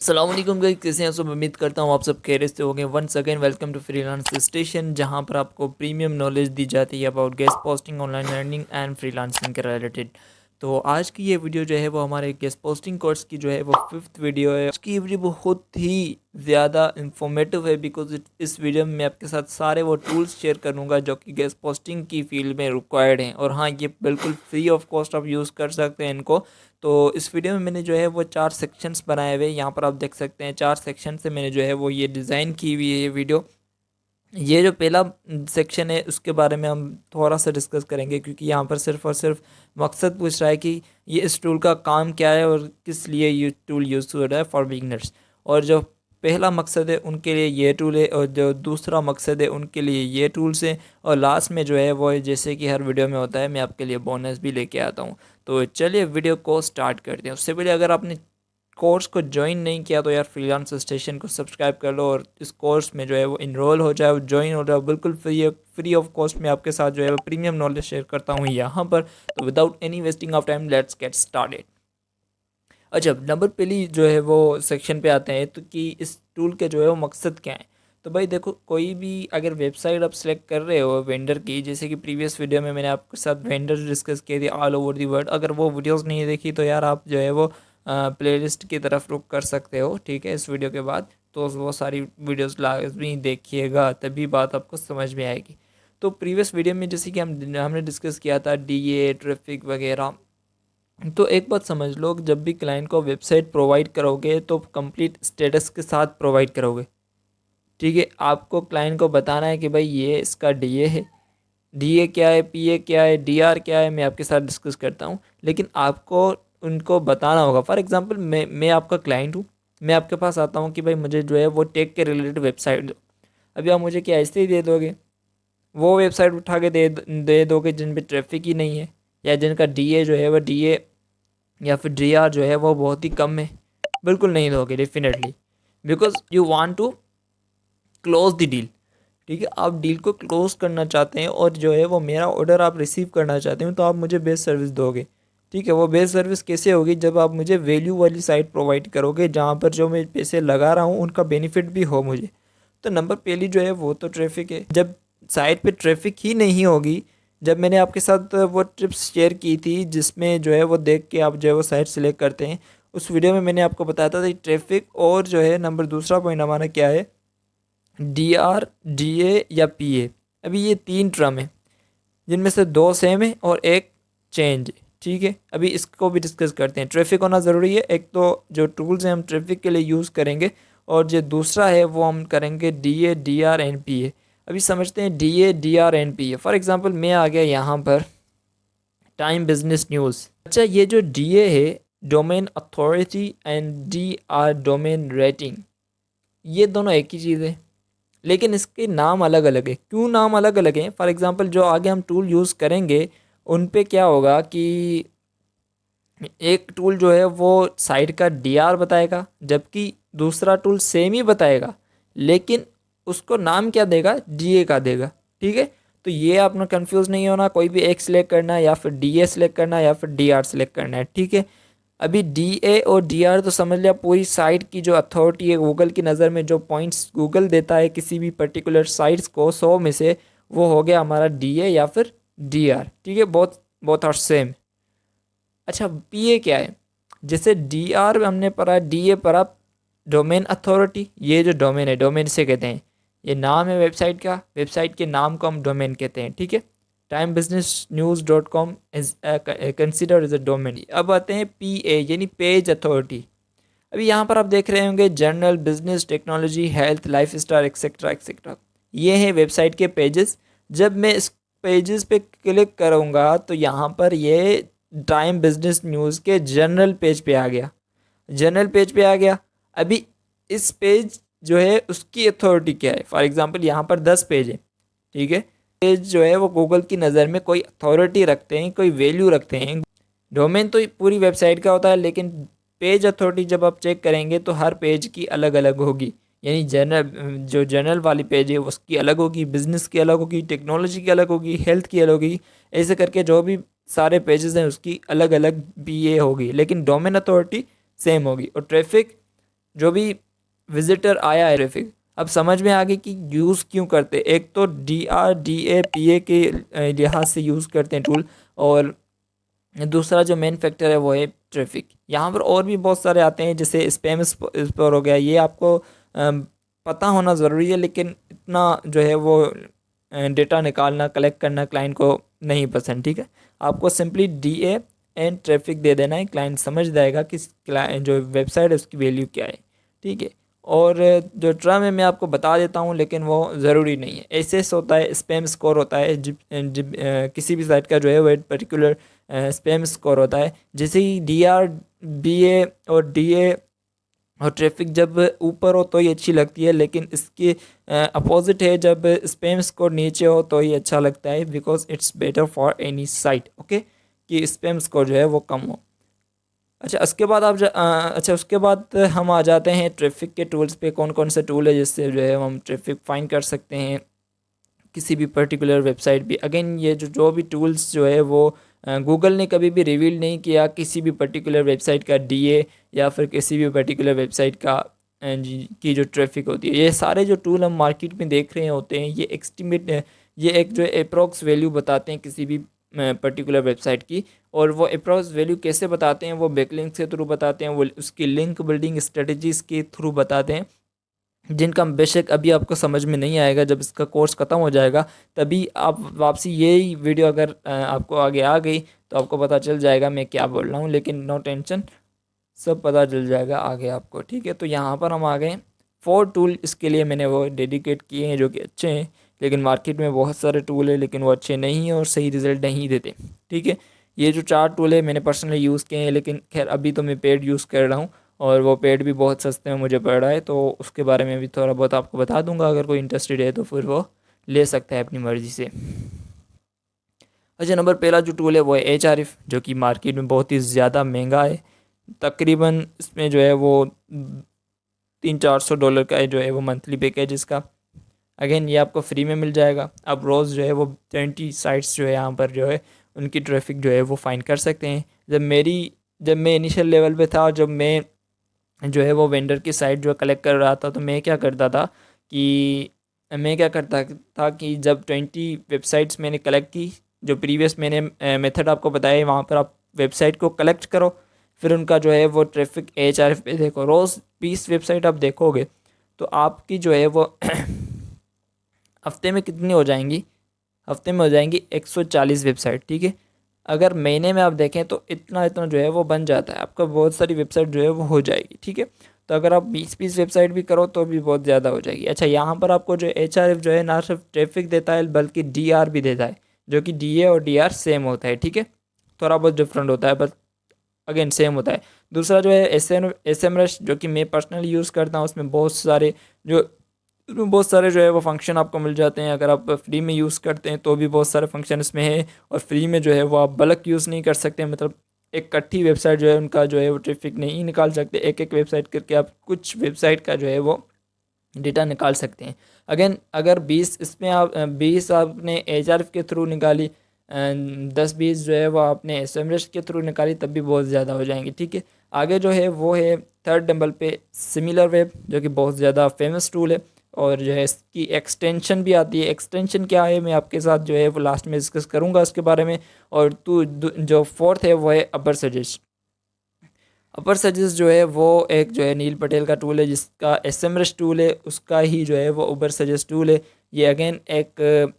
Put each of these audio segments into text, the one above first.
अस्सलाम वालेकुम गाइस, कैसे हैं सब। उम्मीद करता हूँ आप सब खैरियत से होंगे। Once again welcome to freelance station, जहाँ पर आपको प्रीमियम नॉलेज दी जाती है about guest posting, online learning and freelancing के रिलेटेड। तो आज की ये वीडियो जो है वो हमारे गेस्ट पोस्टिंग कोर्स की जो है वो 5th वीडियो है। उसकी ये वीडियो बहुत ही ज़्यादा इंफॉर्मेटिव है बिकॉज इस वीडियो में मैं आपके साथ सारे वो टूल्स शेयर करूँगा जो कि गेस्ट पोस्टिंग की फील्ड में रिक्वायर्ड हैं। और हाँ, ये बिल्कुल फ्री ऑफ कॉस्ट आप यूज़ कर सकते हैं इनको। तो इस वीडियो में मैंने जो है वो 4 सेक्शंस बनाए हुए हैं। यहाँ पर आप देख सकते हैं 4 सेक्शन से मैंने जो है वो ये डिज़ाइन की हुई है ये वीडियो। ये जो पहला सेक्शन है उसके बारे में हम थोड़ा सा डिस्कस करेंगे, क्योंकि यहाँ पर सिर्फ और सिर्फ मकसद पूछ रहा है कि ये इस टूल का काम क्या है और किस लिए ये टूल यूज़ हो रहा है फॉर बिगनर्स। और जो पहला मकसद है उनके लिए ये टूल है, और जो दूसरा मकसद है उनके लिए ये टूल्स हैं। और लास्ट में जो है वो जैसे कि हर वीडियो में होता है, मैं आपके लिए बोनस भी लेके आता हूँ। तो चलिए वीडियो को स्टार्ट करते हैं। उससे पहले अगर आपने कोर्स को ज्वाइन नहीं किया तो यार फ्रीलांस स्टेशन को सब्सक्राइब कर लो और इस कोर्स में जो है वो इनरोल हो जाए, ज्वाइन हो जाए। बिल्कुल फ्री ऑफ कॉस्ट में आपके साथ जो है वो प्रीमियम नॉलेज शेयर करता हूँ यहाँ पर। तो without any wasting of time let's get started. अच्छा, नंबर पहली जो है वो सेक्शन पे आते हैं तो कि इस टूल के जो है वो मकसद क्या है। तो भाई देखो, कोई भी अगर वेबसाइट आप सेलेक्ट कर रहे हो वेंडर की, जैसे कि प्रीवियस वीडियो में मैंने आपके साथ वेंडर डिस्कस किए थे ऑल ओवर दी वर्ल्ड, अगर वो वीडियोस नहीं देखी तो यार आप जो है वो प्लेलिस्ट की तरफ रुख कर सकते हो, ठीक है, इस वीडियो के बाद। तो वो सारी वीडियोस लाजमी देखिएगा, तभी बात आपको समझ में आएगी। तो प्रीवियस वीडियो में जैसे कि हमने डिस्कस किया था डीए, ट्रैफिक वगैरह। तो एक बात समझ लो, जब भी क्लाइंट को वेबसाइट प्रोवाइड करोगे तो कंप्लीट स्टेटस के साथ प्रोवाइड करोगे, ठीक है। आपको क्लाइंट को बताना है कि भाई ये इसका डीए है, डीए क्या है, पीए क्या है, डीआर क्या है, मैं आपके साथ डिस्कस करता हूँ। लेकिन आपको उनको बताना होगा। फॉर एग्जांपल मैं आपका क्लाइंट हूँ, मैं आपके पास आता हूँ कि भाई मुझे जो है वो टेक के रिलेटेड वेबसाइट दो। अभी आप मुझे क्या ऐसे ही दे दोगे? वो वेबसाइट उठा के दे दोगे जिन पे ट्रैफिक ही नहीं है, या जिनका डीए जो है वो डीए या फिर डीआर जो है वो बहुत ही कम है? बिल्कुल नहीं दोगे definitely, because you want to close the deal, ठीक है। आप डील को क्लोज करना चाहते हैं और जो है वो मेरा ऑर्डर आप रिसीव करना चाहते हो, तो आप मुझे बेस्ट सर्विस दोगे, ठीक है। वो बेस्ट सर्विस कैसे होगी? जब आप मुझे वैल्यू वाली साइट प्रोवाइड करोगे जहाँ पर जो मैं पैसे लगा रहा हूँ उनका बेनिफिट भी हो मुझे। तो नंबर पहली जो है वो तो ट्रैफिक है। जब साइट पे ट्रैफिक ही नहीं होगी, जब मैंने आपके साथ वो टिप्स शेयर की थी जिसमें जो है वो देख के आप जो है वो साइट सिलेक्ट करते हैं, उस वीडियो में मैंने आपको बताया था ट्रैफिक और जो है नंबर दूसरा पॉइंट हमारा क्या है, डी आर, डी ए या पी ए। अभी ये 3 टर्म है जिनमें से 2 सेम है और एक चेंज है, ठीक है। अभी इसको भी डिस्कस करते हैं। ट्रैफिक होना ज़रूरी है, एक तो जो टूल्स हैं हम ट्रैफिक के लिए यूज़ करेंगे, और जो दूसरा है वो हम करेंगे D A, D R and P A. अभी समझते हैं D A, D R and P A. For example मैं आ गया यहाँ पर टाइम बिजनेस न्यूज़। अच्छा, ये जो डी ए है domain authority and D R domain rating, ये दोनों एक ही चीज़ है, लेकिन इसके नाम अलग अलग है। क्यों नाम अलग अलग हैं? फॉर एग्जांपल जो आगे हम टूल यूज़ करेंगे उन पे क्या होगा कि एक टूल जो है वो साइट का डीआर बताएगा, जबकि दूसरा टूल सेम ही बताएगा, लेकिन उसको नाम क्या देगा? डीए का देगा, ठीक है। तो ये आपने कंफ्यूज नहीं होना, कोई भी एक सिलेक्ट करना है, या फिर डीए सिलेक्ट करना है, या फिर डीआर सिलेक्ट करना है, ठीक है। अभी डीए और डीआर तो समझ लिया, पूरी साइट की जो अथॉरिटी है गूगल की नज़र में, जो पॉइंट्स गूगल देता है किसी भी पर्टिकुलर साइट्स को 100 में से, वो हो गया हमारा डीए या फिर डीआर, ठीक है। बहुत बहुत आर सेम। अच्छा, पीए क्या है? जैसे डीआर हमने पढ़ा, डीए पढ़ा डोमेन अथॉरिटी। ये जो डोमेन है, डोमेन से कहते हैं, ये नाम है वेबसाइट का, वेबसाइट के नाम को हम डोमेन कहते हैं, ठीक है। Time business news dot com is considered as a domain. अब आते हैं पी ए यानी पेज अथॉरिटी। अभी यहाँ पर आप देख रहे होंगे general, business, technology, health, life style etcetera etcetera, ये हैं वेबसाइट के पेजेस। जब मैं इस पेजेस पे क्लिक करूँगा तो यहाँ पर ये टाइम बिजनेस न्यूज़ के जनरल पेज पे आ गया, जनरल पेज पे आ गया। अभी इस पेज जो है उसकी अथॉरिटी क्या है? फॉर एग्जांपल यहाँ पर 10 पेज है, ठीक है। पेज जो है वो गूगल की नज़र में कोई अथॉरिटी रखते हैं, कोई वैल्यू रखते हैं। डोमेन तो पूरी वेबसाइट का होता है, लेकिन पेज अथॉरिटी जब आप चेक करेंगे तो हर पेज की अलग अलग होगी। यानी जनरल, जो जनरल वाली पेज है उसकी अलग होगी, बिजनेस की अलग होगी, टेक्नोलॉजी की अलग होगी, हेल्थ की अलग होगी। ऐसे करके जो भी सारे पेजेस हैं उसकी अलग अलग बी ए होगी, लेकिन डोमेन अथॉरिटी सेम होगी। और ट्रैफिक जो भी विजिटर आया है ट्रैफिक, अब समझ में आ गई कि यूज़ क्यों करते। एक तो DRDAPA के लिहाज से यूज़ करते हैं टूल, और दूसरा जो मेन फैक्टर है वो है ट्रैफिक। यहाँ पर और भी बहुत सारे आते हैं, जैसे स्पैम स्पोर हो गया, ये आपको पता होना ज़रूरी है, लेकिन इतना जो है वो डेटा निकालना कलेक्ट करना क्लाइंट को नहीं पसंद। ठीक है, आपको सिंपली DA एंड ट्रैफिक दे देना है, क्लाइंट समझ जाएगा कि जो वेबसाइट है उसकी वैल्यू क्या है। ठीक है, और जो टर्म है मैं आपको बता देता हूँ, लेकिन वो ज़रूरी नहीं है। एसएस होता है, स्पैम स्कोर होता है, किसी भी साइट का जो है वो पर्टिकुलर स्पैम स्कोर होता है। जैसे ही DRBA और DA और ट्रैफिक जब ऊपर हो तो ही अच्छी लगती है, लेकिन इसके अपोजिट है, जब स्पैम स्कोर नीचे हो तो ही अच्छा लगता है, because it's better for any site. Okay, कि स्पैम स्कोर जो है वो कम हो। अच्छा, उसके बाद उसके बाद हम आ जाते हैं ट्रैफिक के टूल्स पे। कौन कौन से टूल है जिससे जो है हम ट्रैफिक फाइंड कर सकते हैं किसी भी पर्टिकुलर वेबसाइट भी। अगेन ये जो भी टूल्स जो है वो गूगल ने कभी भी रिवील नहीं किया किसी भी पर्टिकुलर वेबसाइट का DA, या फिर किसी भी पर्टिकुलर वेबसाइट का की जो ट्रैफिक होती है। ये सारे जो टूल हम मार्केट में देख रहे होते हैं, ये एस्टिमेट, ये एक जो अप्रोक्स वैल्यू बताते हैं किसी भी पर्टिकुलर वेबसाइट की। और वो अप्रोक्स वैल्यू कैसे बताते हैं, वो बैकलिंक के थ्रू बताते हैं, वो उसकी लिंक बिल्डिंग स्ट्रेटजीज़ के थ्रू बताते हैं, जिनका बेशक अभी आपको समझ में नहीं आएगा। जब इसका कोर्स ख़त्म हो जाएगा तभी आप वापसी यही वीडियो अगर आपको आगे आ गई तो आपको पता चल जाएगा मैं क्या बोल रहा हूँ, लेकिन नो टेंशन, सब पता चल जाएगा आगे आपको। ठीक है, तो यहाँ पर हम आ गए 4 टूल, इसके लिए मैंने वो डेडिकेट किए हैं जो कि अच्छे हैं, लेकिन मार्केट में बहुत सारे टूल है लेकिन वो अच्छे नहीं हैं और सही रिज़ल्ट नहीं देते। ठीक है, ये जो 4 टूल है मैंने पर्सनली यूज़ किए हैं, लेकिन खैर अभी तो मैं पेड यूज़ कर रहा हूँ, और वो पेड भी बहुत सस्ते में मुझे पड़ रहा है, तो उसके बारे में भी थोड़ा बहुत आपको बता दूंगा। अगर कोई इंटरेस्टेड है तो फिर वो ले सकता है अपनी मर्ज़ी से। अच्छा, नंबर पहला जो टूल है वो है Ahref, जो कि मार्केट में बहुत ही ज़्यादा महंगा है। तकरीबन इसमें जो है वो $300-400 का है जो है वो मंथली पैकेज इसका। अगेन ये आपको फ्री में मिल जाएगा। अब रोज़ जो है वो 20 साइट्स जो है यहाँ पर जो है उनकी ट्रैफिक जो है वो फाइंड कर सकते हैं। जब मैं इनिशियल लेवल पे था, और जब मैं जो है वो वेंडर की साइट जो कलेक्ट कर रहा था, तो मैं क्या करता था कि जब 20 वेबसाइट्स मैंने कलेक्ट की, जो प्रीवियस मैंने मेथड आपको बताया है, वहाँ पर आप वेबसाइट को कलेक्ट करो, फिर उनका जो है वो ट्रैफिक Ahref पे देखो। रोज़ 20 वेबसाइट आप देखोगे तो आपकी जो है वो हफ्ते में कितनी हो जाएंगी, हफ्ते में हो जाएंगी 140 वेबसाइट। ठीक है, अगर महीने में आप देखें तो इतना इतना जो है वो बन जाता है, आपका बहुत सारी वेबसाइट जो है वो हो जाएगी। ठीक है, तो अगर आप 20-20 वेबसाइट भी करो तो भी बहुत ज़्यादा हो जाएगी। अच्छा, यहाँ पर आपको जो Ahref जो है ना सिर्फ ट्रैफिक देता है बल्कि DR भी देता है, जो कि DA और DR सेम होता है। ठीक है, थोड़ा बहुत डिफरेंट होता है, बट अगेन सेम होता है। दूसरा जो है SMrush, जो कि मैं पर्सनली यूज़ करता हूँ, उसमें बहुत सारे जो है वो फंक्शन आपको मिल जाते हैं। अगर आप फ्री में यूज़ करते हैं तो भी बहुत सारे फंक्शन इसमें है, और फ्री में जो है वो आप बल्क यूज़ नहीं कर सकते, मतलब एक इकट्ठी वेबसाइट जो है उनका जो है वो ट्रैफिक नहीं निकाल सकते। एक एक वेबसाइट करके आप कुछ वेबसाइट का जो है वो डेटा निकाल सकते हैं। अगेन अगर 20 इसमें आप 20 आपने Ahref के थ्रू निकाली, 10-20 जो है वो आपने SMrush के थ्रू निकाली, तब भी बहुत ज़्यादा हो जाएंगी। ठीक है, आगे जो है वो है थर्ड नंबर पे SimilarWeb, जो कि बहुत ज़्यादा फेमस टूल है, और जो है इसकी एक्सटेंशन भी आती है। एक्सटेंशन क्या है मैं आपके साथ जो है वो लास्ट में डिस्कस करूँगा उसके बारे में। और जो फोर्थ है वो है अपर सजेस्ट जो है वो एक जो है नील पटेल का टूल है, जिसका SMrush टूल है उसका ही जो है वो उबर सजेस्ट टूल है। ये अगेन एक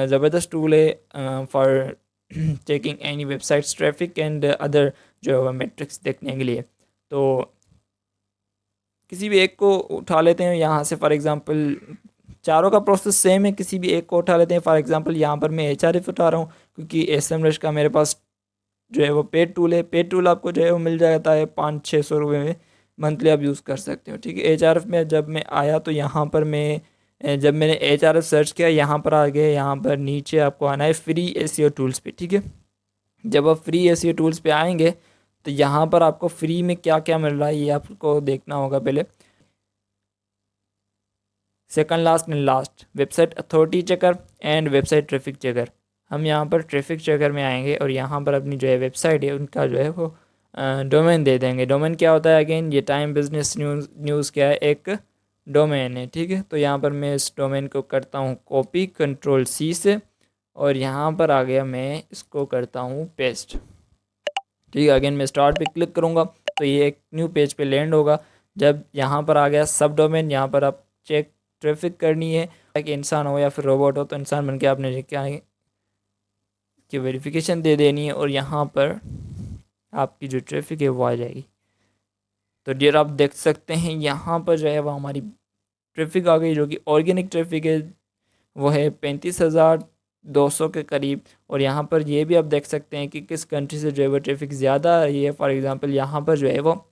ज़बरदस्त टूल है for checking any websites traffic and other जो है मेट्रिक्स देखने के लिए। तो किसी भी एक को उठा लेते हैं यहाँ से, फॉर एग्जांपल चारों का प्रोसेस सेम है, किसी भी एक को उठा लेते हैं। फॉर एग्जांपल यहाँ पर मैं Ahref उठा रहा हूँ, क्योंकि SMrush का मेरे पास जो है वो पेड टूल है। पेड टूल आपको जो है वो मिल जाता है 500-600 रुपये में, मंथली आप यूज़ कर सकते हो। ठीक है, Ahref में जब मैं आया तो यहाँ पर जब मैंने Ahref सर्च किया, यहाँ पर आ गए, यहाँ पर नीचे आपको आना है फ्री SEO टूल्स पे। ठीक है, जब आप फ्री SEO टूल्स पे आएंगे तो यहाँ पर आपको फ्री में क्या क्या मिल रहा है ये आपको देखना होगा पहले। Second last and last, website authority checker and website traffic checker. हम यहाँ पर ट्रैफिक चेकर में आएंगे और यहाँ पर अपनी जो है वेबसाइट है उनका जो है वो डोमेन दे देंगे। डोमेन क्या होता है अगेन, ये टाइम बिजनेस न्यूज़ क्या है, एक डोमेन है, ठीक है। तो यहाँ पर मैं इस डोमेन को करता हूँ कॉपी Ctrl+C से, और यहाँ पर आ गया मैं इसको करता हूँ पेस्ट, ठीक है। अगेन मैं स्टार्ट पे क्लिक करूँगा तो ये एक न्यू पेज पे लैंड होगा। जब यहाँ पर आ गया सब डोमेन, यहाँ पर आप चेक ट्रैफिक करनी है कि इंसान हो या फिर रोबोट हो, तो इंसान बन के आपने क्या है कि वेरिफिकेशन दे देनी है, और यहाँ पर आपकी जो ट्रैफिक है वो आ जाएगी। तो डियर आप देख सकते हैं यहाँ पर जो है वो हमारी ट्रैफिक आ गई, जो कि ऑर्गेनिक ट्रैफिक है, वो है 35,200 के करीब। और यहाँ पर ये भी आप देख सकते हैं कि किस कंट्री से जो है वो ट्रैफिक ज़्यादा आ रही है। फॉर एग्जांपल यहाँ पर जो है वो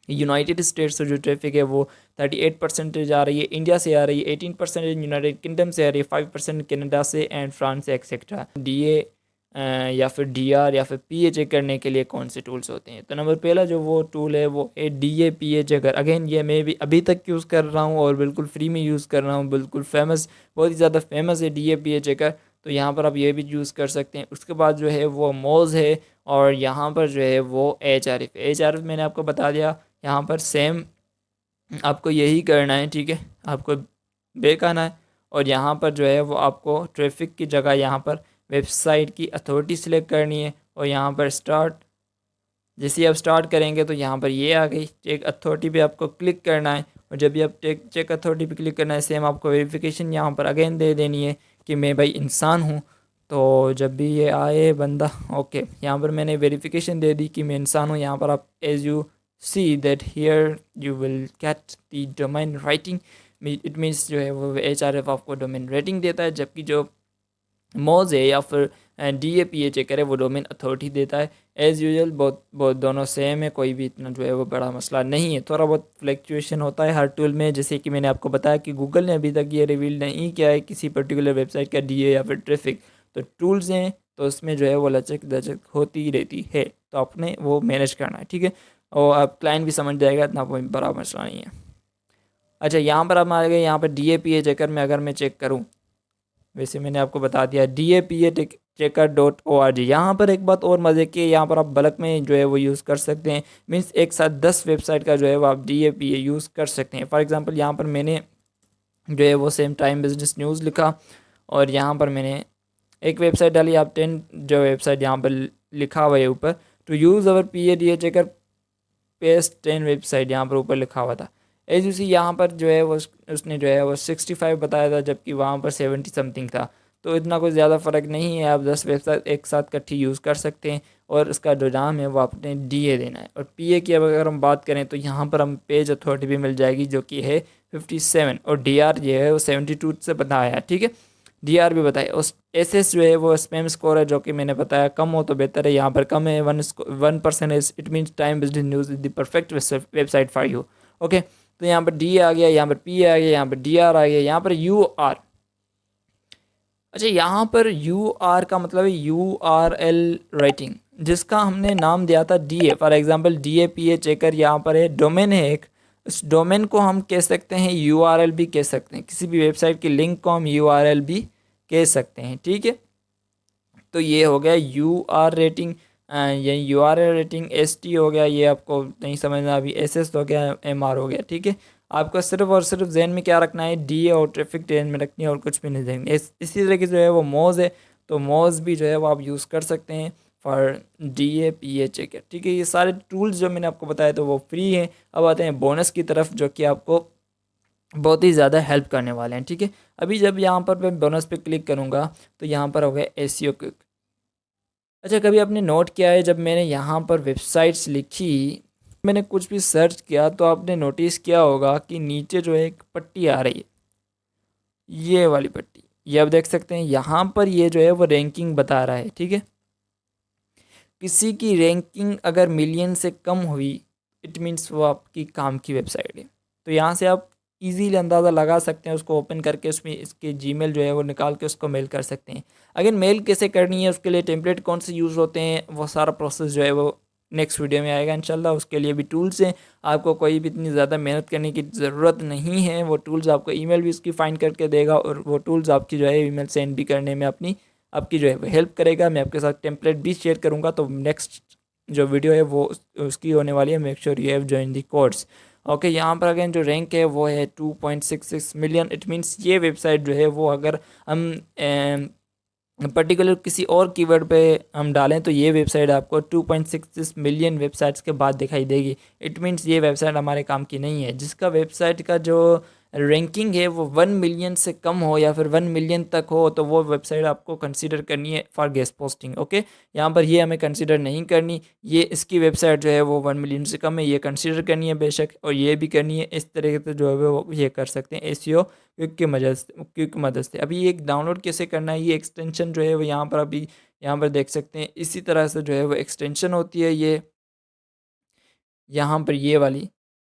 यूनाइटेड स्टेट्स से जो ट्रैफिक है वो 38% आ रही है, इंडिया से आ रही है 18%, यूनाइटेड किंगडम से आ रही है 5%, कनाडा से एंड फ्रांस से एक्सेट्रा। डीए या फिर डीआर या फिर पीए चेक करने के लिए कौन से टूल्स होते हैं? तो नंबर पहला जो वो टूल है वो है डीए पीए चेकर। अगेन ये मैं भी अभी तक यूज़ कर रहा हूँ और बिल्कुल फ्री में यूज़ कर रहा हूँ, बिल्कुल फेमस, बहुत ही ज़्यादा फेमस है डीए पीए चेकर। तो यहाँ पर आप ये भी यूज़ कर सकते हैं। उसके बाद जो है वो मोज है, और यहाँ पर जो है वो एच आर एफ मैंने आपको बता दिया। यहाँ पर सेम आपको यही करना है, ठीक है। आपको बैक आना है, और यहाँ पर जो है वो आपको ट्रैफिक की जगह यहाँ पर वेबसाइट की अथॉरिटी सिलेक्ट करनी है, और यहाँ पर स्टार्ट, जैसे ही आप स्टार्ट करेंगे तो यहाँ पर ये आ गई चेक अथॉरिटी पे आपको क्लिक करना है। और जब भी आप चेक अथॉरिटी पे क्लिक करना है, सेम आपको वेरिफिकेशन यहाँ पर अगेन दे देनी है कि मैं भाई इंसान हूँ। तो जब भी ये आए बंदा, ओके, यहाँ पर मैंने वेरिफिकेशन दे दी कि मैं इंसान हूँ। यहाँ पर आप as you see that here you will get the domain writing, it means जो है वो एच.आर.एफ आपको डोमेन रेटिंग देता है, जबकि जो मोज है या फिर DAPA चेकर है वो डोमेन अथॉरिटी देता है। एज़ यूजल बहुत बहुत दोनों सेम है, कोई भी इतना जो है वो बड़ा मसला नहीं है। थोड़ा बहुत फ्लैक्चुएशन होता है हर टूल में, जैसे कि मैंने आपको बताया कि गूगल ने अभी तक ये रिवील नहीं किया है किसी पर्टिकुलर वेबसाइट का DA या फिर ट्रैफिक। तो टूल्स हैं तो उसमें जो है वो लचक दचक होती ही रहती है, तो आपने वो मैनेज करना है, ठीक है। और आप क्लाइंट भी समझ जाएगा, इतना कोई बड़ा मसला नहीं है। अच्छा, यहाँ पर आप आ गए, यहाँ पर DAPA चेकर में अगर मैं चेक करूँ, वैसे मैंने आपको बता दिया DAPA-checker.org। यहाँ पर एक बात और मज़े की, यहाँ पर आप बल्क में जो है वो यूज़ कर सकते हैं, मीन्स एक साथ 10 वेबसाइट का जो है वो आप DAPA यूज़ कर सकते हैं। फॉर एग्जांपल यहाँ पर मैंने जो है वो सेम टाइम बिजनेस न्यूज़ लिखा, और यहाँ पर मैंने एक वेबसाइट डाली। आप 10 जो वेबसाइट यहाँ पर लिखा हुआ है ऊपर, to use our PA checker paste 10 website यहाँ पर ऊपर लिखा हुआ था। एज यू सी यहाँ पर जो है वो उसने जो है वो 65 बताया था, जबकि वहाँ पर 70 समथिंग था। तो इतना कोई ज़्यादा फ़र्क नहीं है, आप 10 वेबसाइट एक साथ इकट्ठी यूज़ कर सकते हैं, और उसका जो नाम है वो आपने DA देना है। और PA की अगर हम बात करें तो यहाँ पर हम पेज अथॉरिटी भी मिल जाएगी, जो कि है 57, और DR जो है वो 72 से बताया है, ठीक है। DR भी बताया। उस SS जो है वो स्पैम स्कोर है, जो कि मैंने बताया कम हो तो बेहतर है, यहाँ पर कम है 1%, it means time business news is the perfect website for you. Okay, तो यहाँ पर DA आ गया, यहाँ पर PA आ गया, यहाँ पर DR आ गया, यहाँ पर UR। अच्छा, यहाँ पर UR का मतलब है URL राइटिंग, जिसका हमने नाम दिया था DA। For example DAPA checker यहाँ पर है, डोमेन है एक, इस डोमेन को हम कह सकते हैं URL भी कह सकते हैं, किसी भी वेबसाइट की लिंक को हम URL भी कह सकते हैं, ठीक है। तो ये हो गया UR रेटिंग, ये URL रेटिंग। ST हो गया, ये आपको नहीं समझना अभी। SS हो गया, MR हो गया, ठीक है। आपको सिर्फ और सिर्फ जहन में क्या रखना है, DA और ट्रैफिक ध्यान में रखनी है, और कुछ भी नहीं देखना। इसी तरह की जो है वो मोज है, तो मोज भी जो है वो आप यूज़ कर सकते हैं फॉर DAPA चेकर, ठीक है। ये सारे टूल्स जो मैंने आपको बताया तो वो फ्री हैं। अब आते हैं बोनस की तरफ, जो कि आपको बहुत ही ज़्यादा हेल्प करने वाले हैं, ठीक है। अभी जब यहाँ पर मैं बोनस पे क्लिक करूँगा तो यहाँ पर हो गया SEO क्विक। अच्छा, कभी आपने नोट किया है जब मैंने यहाँ पर वेबसाइट्स लिखी, मैंने कुछ भी सर्च किया, तो आपने नोटिस किया होगा कि नीचे जो है एक पट्टी आ रही है, ये वाली पट्टी, ये आप देख सकते हैं। यहाँ पर ये जो है वो रैंकिंग बता रहा है, ठीक है। किसी की रैंकिंग अगर मिलियन से कम हुई, इट मीन्स वो आपकी काम की वेबसाइट है। तो यहाँ से आप इजीली अंदाज़ा लगा सकते हैं, उसको ओपन करके उसमें इसके जीमेल जो है वो निकाल के उसको मेल कर सकते हैं। अगर मेल कैसे करनी है, उसके लिए टेम्पलेट कौन से यूज़ होते हैं, वो सारा प्रोसेस जो है वो नेक्स्ट वीडियो में आएगा इंशाल्लाह। उसके लिए भी टूल्स हैं, आपको कोई भी इतनी ज़्यादा मेहनत करने की ज़रूरत नहीं है। वो टूल्स आपको ईमेल भी उसकी फाइंड करके देगा, और वो टूल्स आपकी जो है ईमेल सेंड भी करने में आपकी जो है वो हेल्प करेगा। मैं आपके साथ टेम्पलेट भी शेयर करूँगा, तो नेक्स्ट जो वीडियो है वो उसकी होने वाली है। Make sure you have join the course. Okay, यहाँ पर अगेन जो रैंक है वो है 2.66 मिलियन। इट मीन्स ये वेबसाइट जो है वो अगर हम पर्टिकुलर किसी और कीवर्ड पे हम डालें तो ये वेबसाइट आपको 2.66 मिलियन वेबसाइट्स के बाद दिखाई देगी। इट मीन्स ये वेबसाइट हमारे काम की नहीं है। जिसका वेबसाइट का जो रैंकिंग है वो 1 मिलियन से कम हो या फिर 1 मिलियन तक हो तो वो वेबसाइट आपको कंसीडर करनी है फॉर गेस्ट पोस्टिंग। ओके, यहाँ पर ये हमें कंसीडर नहीं करनी। ये इसकी वेबसाइट जो है वो 1 मिलियन से कम है, ये कंसीडर करनी है बेशक, और ये भी करनी है। इस तरीके से जो है वो ये कर सकते हैं एसईओ क्विक की मदद से। अभी ये डाउनलोड कैसे करना है, ये एक्सटेंशन जो है वो यहाँ पर अभी यहाँ पर देख सकते हैं। इसी तरह से जो है वो एक्सटेंशन होती है ये यहाँ पर ये वाली।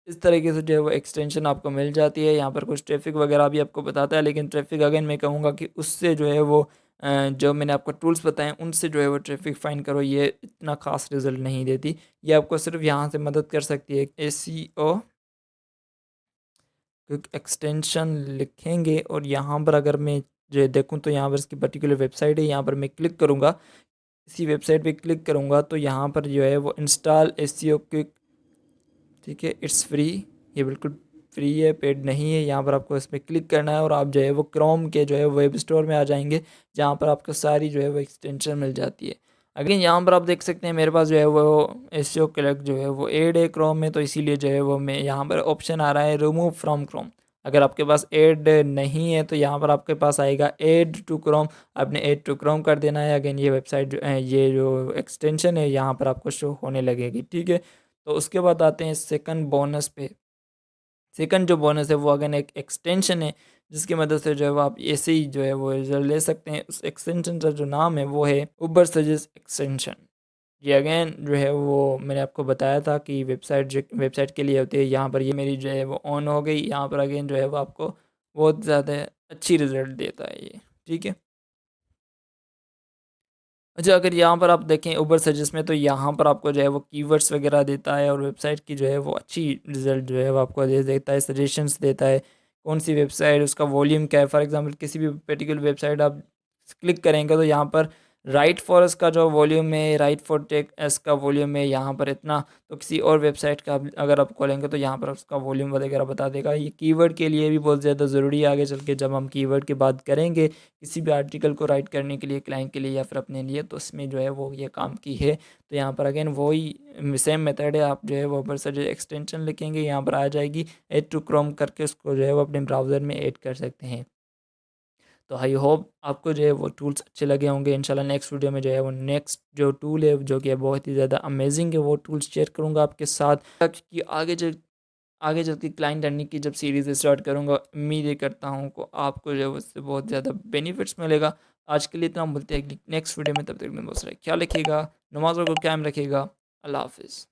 इस तरीके से जो है वो एक्सटेंशन आपको मिल जाती है। यहाँ पर कुछ ट्रैफिक वगैरह भी आपको बताता है, लेकिन ट्रैफिक अगेन मैं कहूँगा कि उससे जो है वो जो मैंने आपको टूल्स बताए उनसे जो है वो ट्रैफिक फाइंड करो, ये इतना खास रिजल्ट नहीं देती। ये आपको सिर्फ यहाँ से मदद कर सकती है। एसईओ क्विक एक्सटेंशन लिखेंगे और यहाँ पर अगर मैं जो देखूँ तो यहाँ पर इसकी पर्टिकुलर वेबसाइट है। यहाँ पर मैं क्लिक करूँगा, इसी वेबसाइट पे क्लिक करूँगा तो यहाँ पर जो है वो इंस्टॉल एसईओ क्विक, ठीक है, इट्स फ्री। ये बिल्कुल फ्री है, पेड नहीं है। यहाँ पर आपको इस पर क्लिक करना है और आप जो है वो क्रोम के जो है वेब स्टोर में आ जाएंगे, जहाँ पर आपको सारी जो है वो एक्सटेंशन मिल जाती है। अगेन यहाँ पर आप देख सकते हैं मेरे पास जो है वो एसईओ क्लिक जो है वो एड है क्रोम में, तो इसीलिए जो है वो मैं यहाँ पर ऑप्शन आ रहा है रिमूव फ्रॉम क्रोम। अगर आपके पास एड नहीं है तो यहाँ पर आपके पास आएगा एड टू क्रोम, आपने एड टू क्रोम कर देना है। अगेन ये वेबसाइट ये जो एक्सटेंशन है यहाँ पर आपको शो होने लगेगी, ठीक है। तो उसके बाद आते हैं सेकंड बोनस पे। सेकंड जो बोनस है वो अगेन एक एक्सटेंशन है, जिसकी मदद से जो है वो आप ऐसे ही जो है वो रिजल्ट ले सकते हैं। उस एक्सटेंशन का जो नाम है वो है उबर सजेस्ट एक्सटेंशन। ये अगेन जो है वो मैंने आपको बताया था कि वेबसाइट के लिए होती है। यहाँ पर ये मेरी जो है वो ऑन हो गई। यहाँ पर अगेन जो है वो आपको बहुत ज़्यादा अच्छी रिजल्ट देता है ये, ठीक है। अच्छा, अगर यहाँ पर आप देखें उबर सजेस्ट में तो यहाँ पर आपको जो है वो कीवर्ड्स वगैरह देता है और वेबसाइट की जो है वो अच्छी रिजल्ट जो है वो आपको दे देता है, सजेशंस देता है कौन सी वेबसाइट, उसका वॉल्यूम क्या है। फॉर एग्जांपल किसी भी पर्टिकुलर वेबसाइट आप क्लिक करेंगे तो यहाँ पर राइट फॉर एस का जो वॉल्यूम है, राइट फॉर टेक एस का वॉल्यूम है यहाँ पर इतना। तो किसी और वेबसाइट का अगर आप खोलेंगे तो यहाँ पर उसका वॉल्यूम वगैरह बता देगा। ये कीवर्ड के लिए भी बहुत ज़्यादा ज़रूरी है आगे चल के, जब हम कीवर्ड की बात करेंगे किसी भी आर्टिकल को राइट करने के लिए क्लाइंट के लिए या फिर अपने लिए, तो उसमें जो है वो ये काम की है। तो यहाँ पर अगेन वही सेम मेथड है, आप जो है वो ऊपर से जो एक्सटेंशन लिखेंगे यहाँ पर आ जाएगी, ऐड टू क्रोम करके उसको जो है वो अपने ब्राउज़र में ऐड कर सकते हैं। तो आई होप आपको जो है वो टूल्स अच्छे लगे होंगे। इंशाल्लाह नेक्स्ट वीडियो में जो है वो नेक्स्ट जो टूल है जो कि बहुत ही ज़्यादा अमेजिंग है वो टूल्स शेयर करूँगा आपके साथ, ताकि आगे चल के क्लाइंट अर्निंग की जब सीरीज़ स्टार्ट करूँगा, उम्मीद ये करता हूँ को आपको जो है उससे बहुत ज़्यादा बेनिफिट्स मिलेगा। आज के लिए इतना, मिलते हैं नेक्स्ट वीडियो में, तब तक में बहुत सारा ख्याल रखिएगा, नमाज़ों को कायम रखिएगा। अल्लाह हाफ़िज़।